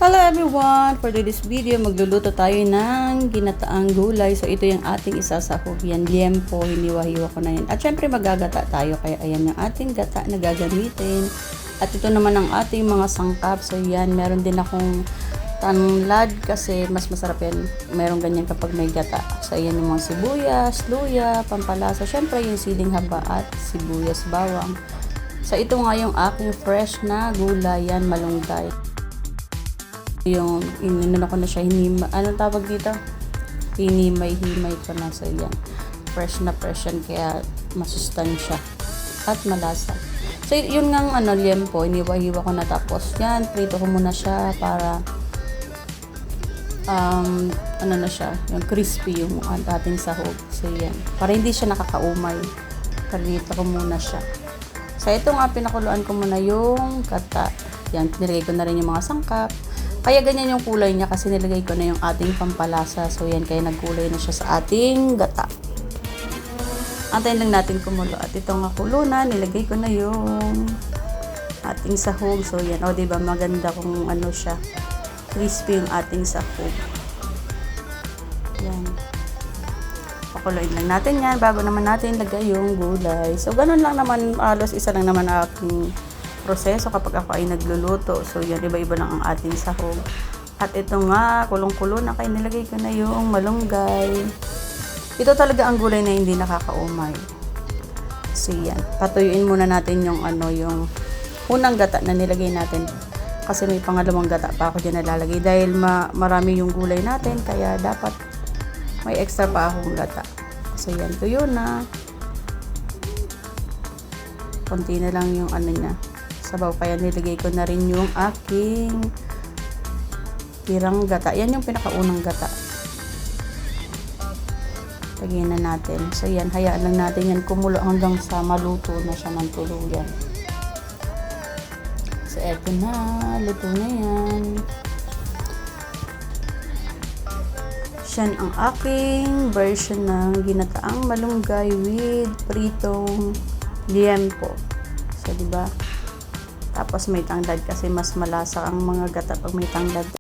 Hello everyone! For today's video, magluluto tayo ng ginataang gulay. So ito yung ating isasahog. Yan, liempo, hiniwa-hiwa ko na yan. At syempre magagata tayo, kaya ayan yung ating gata na gagamitin. At ito naman ang ating mga sangkap. So yan, meron din akong tanglad kasi mas masarap yan. Meron ganyan kapag may gata. So ayan yung mga sibuyas, luya, pampalasa. Syempre yung siling haba at sibuyas bawang. So ito nga yung aking fresh na gulay, yan, malunggay. Yung inano ko na siya, anong tawag dito? Hinimay-himay ko na. So yan, fresh na fresh yan, kaya masustansya at malasa. So yun nga liempo, iniwa-hiwa ko na, tapos yan, prito ko muna siya para ano na siya, yung crispy yung ating sahog. So yan, para hindi siya nakakaumay, prito ko muna siya. So ito nga, pinakuluan ko muna yung gata. Yan, nilagay ko na rin yung mga sangkap. Kaya ganyan yung kulay niya kasi nilagay ko na yung ating pampalasa. So yan, kaya nagkulay na siya sa ating gata. Antayin lang natin kumulo. At ito nga kulo na, nilagay ko na yung ating sahog. So yan, o diba maganda kung ano siya, crispy yung ating sahog. Yan. Pakuloyin lang natin yan bago naman natin lagay yung gulay. So ganun lang naman, alos isa lang naman aking proseso kapag ako ay nagluluto. So yan, iba-iba lang ang ating sahog. At ito nga, kulong-kulo na, kaya nilagay ko na yung malunggay. Ito talaga ang gulay na hindi nakakaumay. So yan, patuyuin muna natin yung yung unang gata na nilagay natin. Kasi may pangalawang gata pa ako dyan nalalagay. Dahil marami yung gulay natin, kaya dapat may extra pa akong gata. So yan, tuyo na. Konti na lang yung niya, sabaw, kaya nilagay ko na rin yung aking tirang gata. Yan yung pinakaunang gata. Lagyan na natin. So yan, hayaan lang natin yan kumulo hanggang sa maluto na siya ng tuluyan. So eto na, luto na yan. Yan ang aking version ng ginataang malunggay with pritong liempo. So diba? Tapos may tanglad kasi mas malasa ang mga gata pag may tanglad.